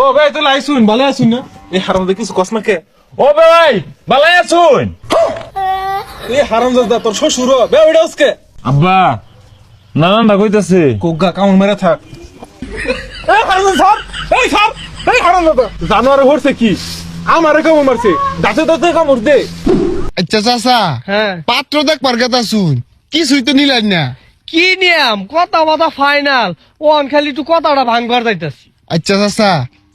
ও ভাই তুই আইসুন ভালো আছুন না? এই হারাম কিছু কস না কে? ও ভাই ভালো আছুন? এই হারাম দাদা তোর শ্বশুর বে ওইটা আজকে আব্বা নানানটা কইতাছে কোগা কামড় মেরে থাক। এই হারাম স্যার, এই স্যার, এই হারাম দাদা জানোয়ারে হরছে কি? আমারে কামড় মারছে, দাঁতে দাঁতে কামড় দে। আচ্ছা চাচা হ্যাঁ পাত্র দেখবার কথা শুন কিছুই তো নিলেন না। কি নিয়ম কথা বাতা ফাইনাল ওন খালি একটু কথাটা ভাঙবার যাইতাছি। আচ্ছা চাচা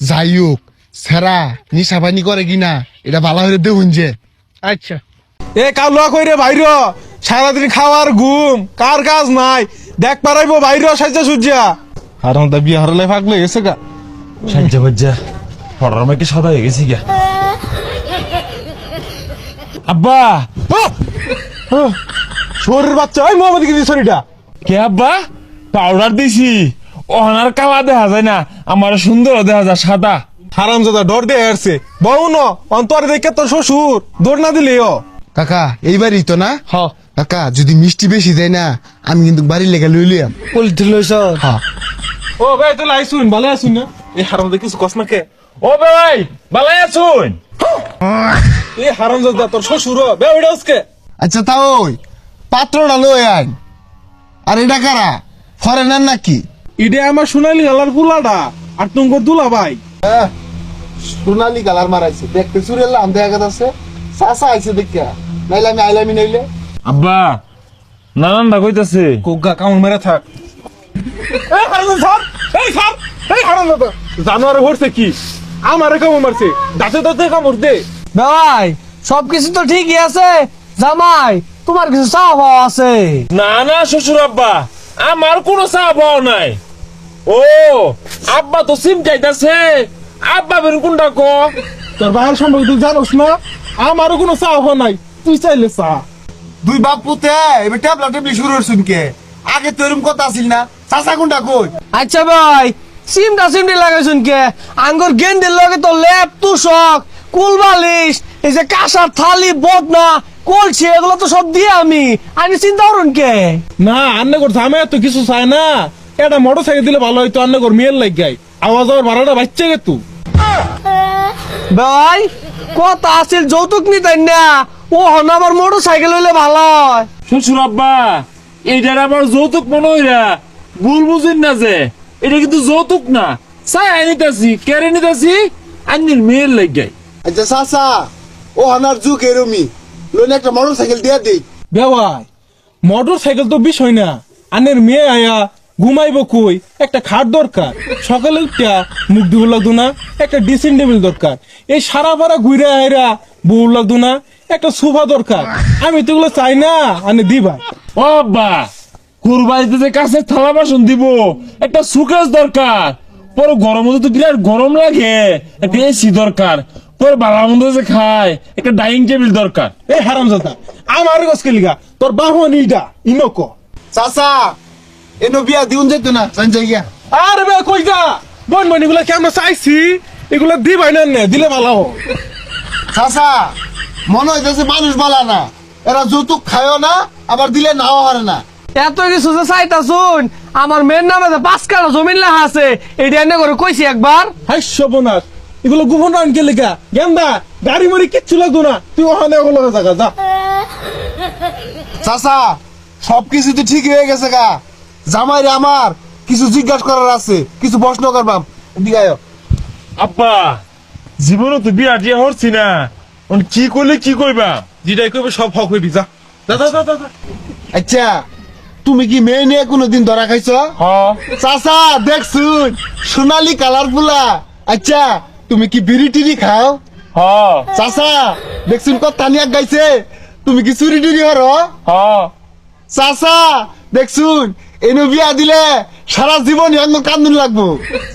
যাই হোক সেরা নিশাবানি করে কিনা এটা ভালো হয়ে দেখুন যে। আচ্ছা এ কালুয়া কইরে বাইর সারাদিন খাওয়ার ঘুম কার কাজ নাই দেখ পারাইবো বাইর সাজা সুজা হারাম দা বিয়ে হারলে ফাগলে গেছে গা সাজ্জা বাজ্জা পড়ার মাকে সাদা হয়ে গেছি গা। আব্বা শরীর বাচ্চা ওই মোহাম্মদ কি শরীরটা কে আব্বা পাউডার দিছি ওনার কালা দেখা যায় না আমার সুন্দর দেখা যায় সাদা। হারাম দাদা ডর দিয়ে আসছে বউ ন অন্তরে দেখে তোর শ্বশুর দৌড় না দিলেও কাকা এইবারই তো না হ কাকা যদি মিষ্টি বেশি দেয় না আমি কিন্তু বাড়ির লেগে লইলিয়াম। পলিথিন লইছ হ্যাঁ ও ভাই তুই আইসুন ভালো আছুন না? এই হারাম দা কিছু কস না কে? ও ভাই ভালো আছুন? এই হারাম দাদা তোর শ্বশুর বে ওইটা আজকে আচ্ছা তা ওই পাত্রটা লই আন। আর এটা কারা ফরেনার নাকি? ইডে আমার সোনালি গালার ফুলাডা আর তুঙ্গ দুলা ভাই সোনালি কালার মারাইছে দেখতে চুরেল আম দেখা গেছে চাচা আইছে দেখিয়া নাইলে আমি আইলামি নাইলে। আব্বা নানানটা কইতাছে কোগা কামড় মেরে থাক। এই হারাম স্যার, এই স্যার, এই হারাম দাদা জানোয়ারে হরছে কি? আমারে কামড় মারছে, দাঁতে দাঁতে কামড় দে। ভাই সবকিছু তো ঠিকই আছে জামাই তোমার কিছু চাওয়া পাওয়া আছে। না না শ্বশুর আব্বা আমার কোনো চা পাও নাই। ও আব্বা তো সিম চাইতাছে আব্বা বের কোনটা ক? তোর ভাইয়ের সম্পর্কে তুই জানোস না? আমারও কোনো চা হওয়া নাই, তুই চাইলে চা। দুই বাপ পুতে এবার ট্যাবলা টেবলি শুরু হচ্ছুন কে আগে তো এরকম কথা আসিল না চাচা কোনটা কই? আচ্ছা ভাই সিমটি লাগাইছুন কে আঙ্গুর গেন্দির লগে তো লেপ তুষক কুল বালিশ এই যে কাঁসার থালি বদনা কলছি এগুলো তো সব দিয়ে আমি চিন্তা করুন কে। না আন্নে কর ঝামে তো কিছু চায় না, এটা মোটর সাইকেল দিলে ভালো হইতো। আন্নে কর মেয়ের লাগ গাই আওয়াজ আর ভাড়াটা বাচ্চা গে তু। ভাই কথা আছিল যৌতুক নিতেন না ও হন আমার মোটর সাইকেল হইলে ভালো হয়। শ্বশুর আব্বা এইটার আমার যৌতুক মনে হইরা ভুল বুঝেন না যে এটা কিন্তু যৌতুক না চাই আনিতাছি কেড়ে নিতাছি আন্নির মেয়ের লাগাই। আচ্ছা চাচা ও হানার যুগ এরমি লোন একটা মোটর সাইকেল দিয়া দিই। বেওয়াই মোটর সাইকেল তো বিষয় না, আন্নের মেয়ে আয়া ঘুমাইবো কই, একটা খাট দরকার, সকালে উঠা মুখ ধুবো লাগতো না, একটা ড্রেসিং টেবিল দরকার, এই সারা পাড়া ঘুরে আয়রা বউ লাগতো না, একটা সোফা দরকার। আমি তো এগুলো চাই না, আনে দিবা। ও আব্বা কুরবানিতে যে কাছের থালা বাসন দিব একটা সুকেস দরকার, পরে গরম মধ্যে তো বিরাট গরম লাগে একটা এসি দরকার, পরে ভালো মন্দ যে খায় একটা ডাইনিং টেবিল দরকার। এই হারাম জাদা আমার গছকে লিগা তোর বাহন ইটা ইনক। চাচা এনো বিয়া দিউন যেত না জান জায়গা। আরে বে কই যা বন বন এগুলা কি আমরা চাইছি? এগুলা দিবাই না, দিলে ভালো হয়। চাচা মনে হইতেছে মানুষ বালা না, এরা যৌতুক খায়ও না আবার দিলে নাও হারে না। এত কিছু যে চাইতাছুন আমার মেয়ের নামে যে 5 কাঠা জমিন লেখা আছে এইটা এনে করে কইছি একবার। হাই সবনাশ এগুলো গোপন রানকে লেখা গেন্দা গাড়ি মারি কিচ্ছু লাগতো না, তুই ওখানে ওগুলো জায়গা যা। চাচা সবকিছু তো ঠিক হয়ে গেছে গা, জামাইরে আমার কিছু জিজ্ঞাসা করার আছে, কিছু প্রশ্ন করবাম দিগায়। আব্বা জীবনে তো বিয়া টিয়া হচ্ছি না, কি করলে কি কইবা? যেটাই কইবে সব হক হইবি যা যা যা যা, যা। আচ্ছা তুমি কি মেয়ে নিয়ে কোনোদিন ধরা খাইছো? হ চাচা দেখছুন সোনালি কালার ফুলা। আচ্ছা তুমি কি বিড়ি টিড়ি খাও? হ চাচা দেখছুন কথা নিয়ে গাইছে তুমি কি চুরি টুরি হরো? হ চাচা দেখছুন এনে বিয়া দিলে সারা জীবন অন্য কান্দুন লাগবো।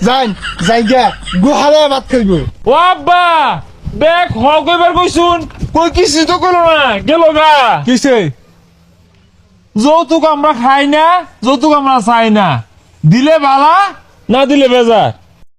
যাই যাই গা গুহালে ভাত খাইব। ও আব্বা দেখ হ কইবার কইছুন কই কিছু তো কইলো না গেল গা। কিসে? যৌতুক আমরা খাই না, যৌতুক আমরা চাই না, দিলে বালা না দিলে বেজার।